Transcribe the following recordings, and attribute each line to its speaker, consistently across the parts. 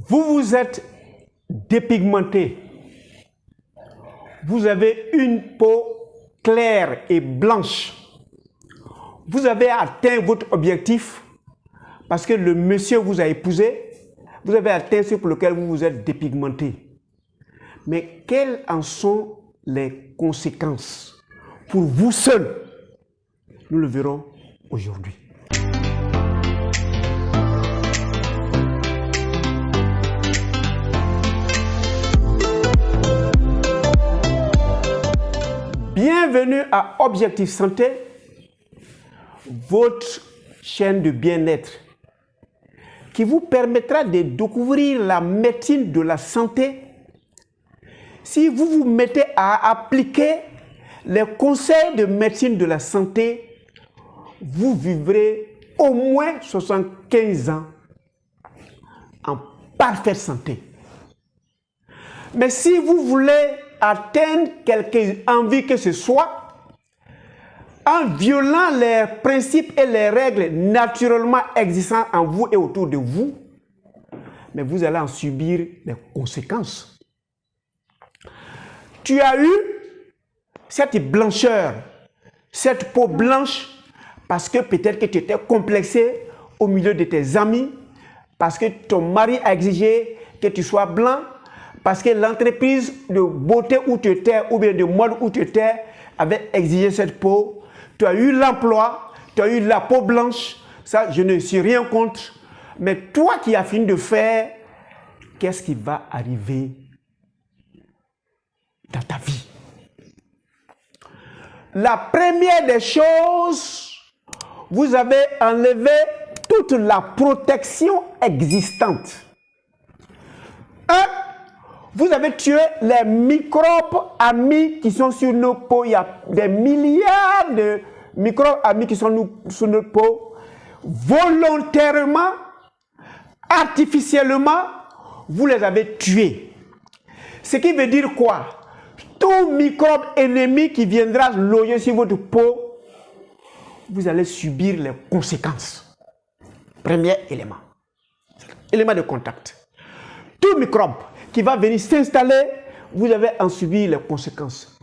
Speaker 1: Vous vous êtes dépigmenté. Vous avez une peau claire et blanche. Vous avez atteint votre objectif parce que le monsieur vous a épousé. Vous avez atteint ce pour lequel vous vous êtes dépigmenté. Mais quelles en sont les conséquences pour vous seul? Nous le verrons aujourd'hui. Bienvenue à Objectif Santé, votre chaîne de bien-être qui vous permettra de découvrir la médecine de la santé. Si vous vous mettez à appliquer les conseils de médecine de la santé, vous vivrez au moins 75 ans en parfaite santé. Mais si vous voulez atteindre quelque envie que ce soit, en violant les principes et les règles naturellement existants en vous et autour de vous, mais vous allez en subir les conséquences. Tu as eu cette blancheur, cette peau blanche, parce que peut-être que tu étais complexé au milieu de tes amis, parce que ton mari a exigé que tu sois blanc, parce que l'entreprise de beauté où tu étais, ou bien de mode où tu étais, avait exigé cette peau. Tu as eu l'emploi, tu as eu la peau blanche, ça je ne suis rien contre. Mais toi qui as fini de faire, qu'est-ce qui va arriver dans ta vie? La première des choses, vous avez enlevé toute la protection existante. Vous avez tué les microbes amis qui sont sur nos peaux. Il y a des milliards de microbes amis qui sont sur notre peau. Volontairement, artificiellement, vous les avez tués. Ce qui veut dire quoi? Tout microbe ennemi qui viendra loger sur votre peau, vous allez subir les conséquences. Premier élément. Élément de contact. Tout microbe qui va venir s'installer, vous allez en subir les conséquences.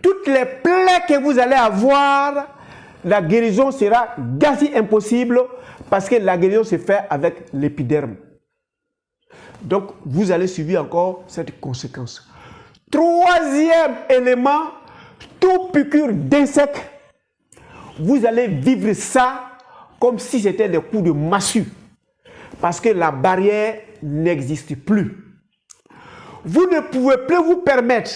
Speaker 1: Toutes les plaies que vous allez avoir, la guérison sera quasi impossible parce que la guérison se fait avec l'épiderme. Donc, vous allez subir encore cette conséquence. Troisième élément, tout piqûre d'insectes, vous allez vivre ça comme si c'était des coups de massue parce que la barrière n'existe plus. Vous ne pouvez plus vous permettre,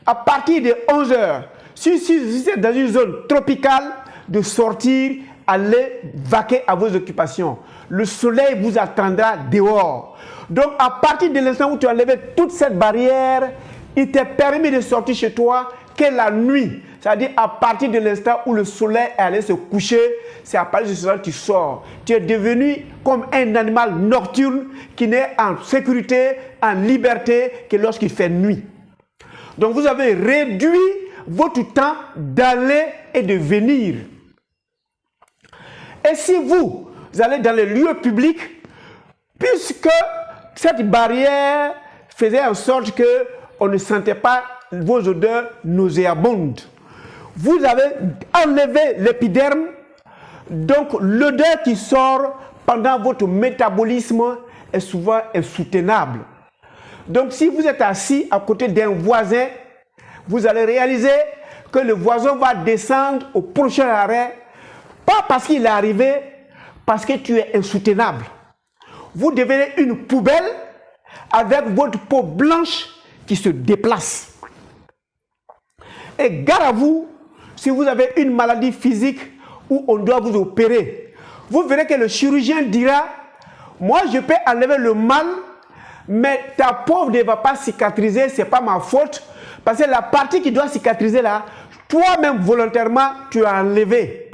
Speaker 1: à partir de 11 heures, si c'est dans une zone tropicale, de sortir, aller vaquer à vos occupations. Le soleil vous attendra dehors. Donc, à partir de l'instant où tu as levé toute cette barrière, il t'est permis de sortir chez toi que la nuit. C'est-à-dire à partir de l'instant où le soleil est allé se coucher, c'est à partir de ce moment que tu sors. Tu es devenu comme un animal nocturne qui n'est en sécurité, en liberté que lorsqu'il fait nuit. Donc vous avez réduit votre temps d'aller et de venir. Et si vous allez dans les lieux publics, puisque cette barrière faisait en sorte qu'on ne sentait pas vos odeurs nauséabondes, vous avez enlevé l'épiderme, donc l'odeur qui sort pendant votre métabolisme est souvent insoutenable. Donc si vous êtes assis à côté d'un voisin, vous allez réaliser que le voisin va descendre au prochain arrêt, pas parce qu'il est arrivé, parce que tu es insoutenable. Vous devenez une poubelle avec votre peau blanche qui se déplace. Et gare à vous, si vous avez une maladie physique où on doit vous opérer, vous verrez que le chirurgien dira, moi je peux enlever le mal, mais ta peau ne va pas cicatriser, ce n'est pas ma faute, parce que la partie qui doit cicatriser là, toi-même volontairement, tu as enlevé.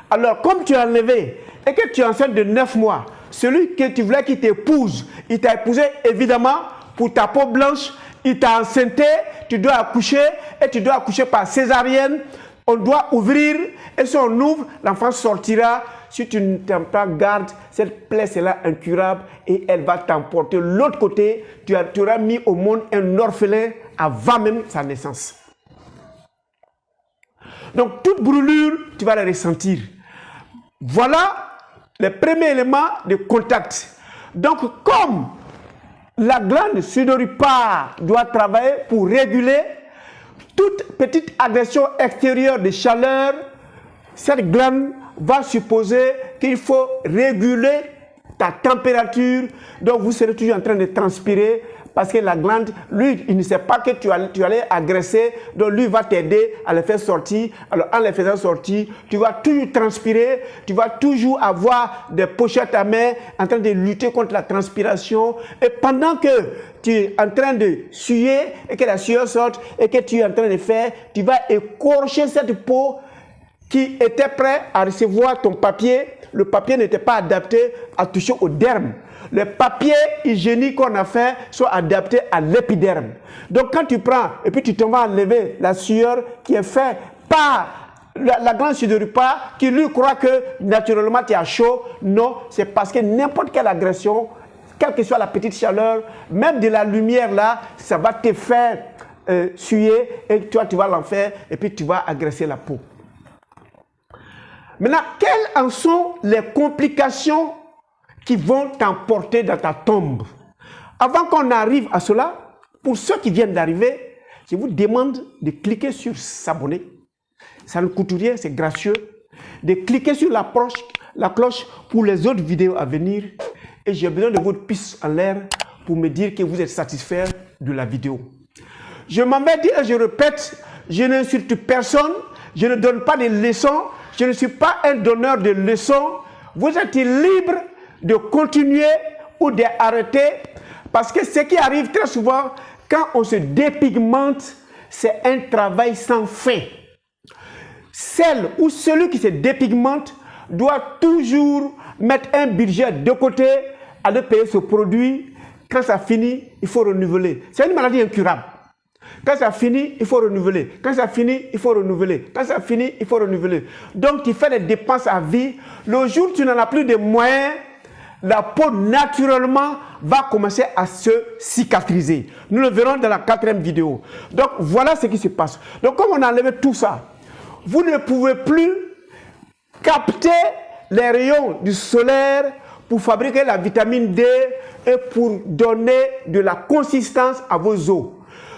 Speaker 1: Alors comme tu as enlevé et que tu es enceinte de 9 mois, celui que tu voulais qu'il t'épouse, il t'a épousé évidemment pour ta peau blanche, il t'a enceinté, tu dois accoucher et tu dois accoucher par césarienne. On doit ouvrir et si on ouvre, l'enfant sortira si tu ne t'en pas garde, cette plaie sera incurable et elle va t'emporter. L'autre côté, tu auras mis au monde un orphelin avant même sa naissance. Donc, toute brûlure, tu vas la ressentir. Voilà le premier élément de contact. Donc, comme la glande sudoripare doit travailler pour réguler toute petite agression extérieure de chaleur, cette glande va supposer qu'il faut réguler ta température. Donc, vous serez toujours en train de transpirer parce que la glande, lui, il ne sait pas que tu allais agresser. Donc, lui va t'aider à le faire sortir. Alors, en le faisant sortir, tu vas toujours transpirer. Tu vas toujours avoir des pochettes à main en train de lutter contre la transpiration. Et pendant que tu es en train de suer et que la sueur sorte et que tu es en train de faire, tu vas écorcher cette peau qui était prêt à recevoir ton papier. Le papier n'était pas adapté à toucher au derme. Les papiers hygiéniques qu'on a fait sont adaptés à l'épiderme. Donc quand tu prends et puis tu t'en vas enlever la sueur qui est faite par la glande sudoripare qui lui croit que naturellement tu as chaud. Non, c'est parce que n'importe quelle agression, quelle que soit la petite chaleur, même de la lumière là, ça va te faire suer et toi tu vas l'en faire et puis tu vas agresser la peau. Maintenant, quelles en sont les complications qui vont t'emporter dans ta tombe? Avant qu'on arrive à cela, pour ceux qui viennent d'arriver, je vous demande de cliquer sur s'abonner. Ça ne coûte rien, c'est gracieux. De cliquer sur la cloche pour les autres vidéos à venir. Et j'ai besoin de votre pouce en l'air pour me dire que vous êtes satisfait de la vidéo. Je m'en vais dire et je répète, je n'insulte personne, je ne donne pas de leçons, je ne suis pas un donneur de leçons. Vous êtes libre de continuer ou d'arrêter parce que ce qui arrive très souvent quand on se dépigmente, c'est un travail sans fin. Celle ou celui qui se dépigmente doit toujours mettre un budget de côté, aller payer ce produit. Quand ça finit, il faut renouveler. C'est une maladie incurable. Quand ça finit, il faut renouveler. Quand ça finit, il faut renouveler. Quand ça finit, il faut renouveler. Donc, tu fais des dépenses à vie. Le jour où tu n'en as plus de moyens, la peau, naturellement, va commencer à se cicatriser. Nous le verrons dans la 4e vidéo. Donc, voilà ce qui se passe. Donc, comme on a enlevé tout ça, vous ne pouvez plus capter les rayons du solaire pour fabriquer la vitamine D et pour donner de la consistance à vos os.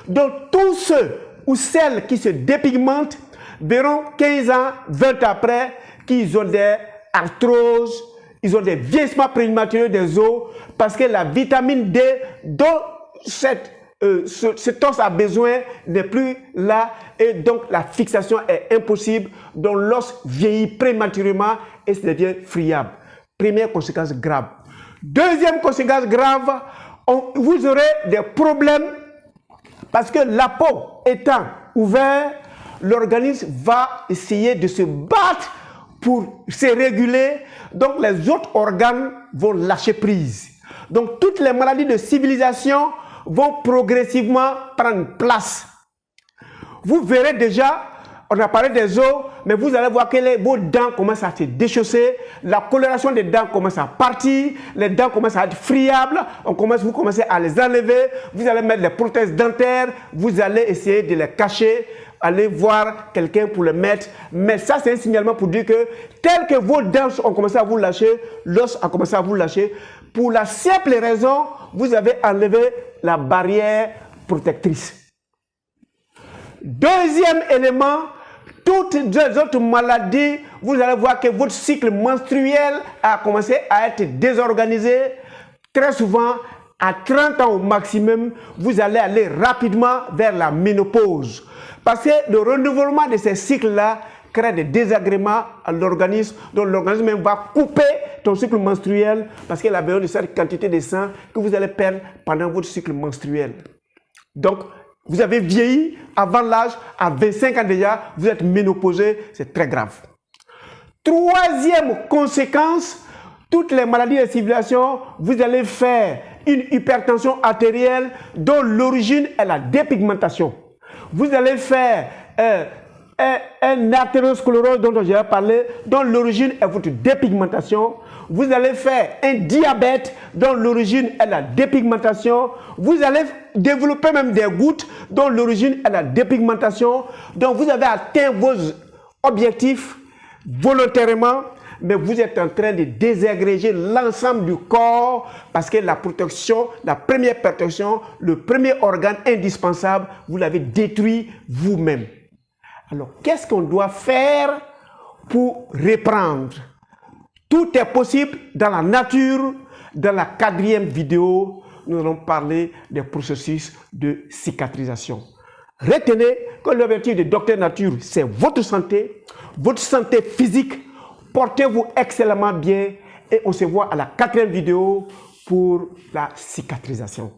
Speaker 1: Donc, tous ceux ou celles qui se dépigmentent verront 15 ans, 20 après qu'ils ont des arthroses, ils ont des vieillissements prématurés des os parce que la vitamine D dont cet os a besoin n'est plus là et donc la fixation est impossible. Donc, l'os vieillit prématurément et ça devient friable. Première conséquence grave. Deuxième conséquence grave, vous aurez des problèmes parce que la peau étant ouverte, l'organisme va essayer de se battre pour se réguler. Donc, les autres organes vont lâcher prise. Donc, toutes les maladies de civilisation vont progressivement prendre place. Vous verrez déjà, on a parlé des os, mais vous allez voir que vos dents commencent à se déchausser, la coloration des dents commence à partir, les dents commencent à être friables, vous commencez à les enlever, vous allez mettre les prothèses dentaires, vous allez essayer de les cacher, allez voir quelqu'un pour les mettre. Mais ça, c'est un signalement pour dire que tel que vos dents ont commencé à vous lâcher, l'os a commencé à vous lâcher, pour la simple raison, vous avez enlevé la barrière protectrice. Deuxième élément, toutes les autres maladies, vous allez voir que votre cycle menstruel a commencé à être désorganisé. Très souvent, à 30 ans au maximum, vous allez aller rapidement vers la ménopause. Parce que le renouvellement de ces cycles-là crée des désagréments à l'organisme. Donc l'organisme va couper ton cycle menstruel parce qu'il a besoin de cette quantité de sang que vous allez perdre pendant votre cycle menstruel. Donc, vous avez vieilli avant l'âge, à 25 ans déjà, vous êtes ménopausé, c'est très grave. Troisième conséquence, toutes les maladies de civilisation, vous allez faire une hypertension artérielle dont l'origine est la dépigmentation. Vous allez faire un artériosclérose dont j'ai parlé, dont l'origine est votre dépigmentation. Vous allez faire un diabète dont l'origine est la dépigmentation. Vous allez développer même des gouttes dont l'origine est la dépigmentation. Donc vous avez atteint vos objectifs volontairement, mais vous êtes en train de désagréger l'ensemble du corps parce que la protection, la première protection, le premier organe indispensable, vous l'avez détruit vous-même. Alors, qu'est-ce qu'on doit faire pour reprendre? Tout est possible dans la nature. Dans la 4e vidéo, nous allons parler des processus de cicatrisation. Retenez que l'objectif de Docteur Nature, c'est votre santé physique. Portez-vous excellemment bien et on se voit à la 4e vidéo pour la cicatrisation.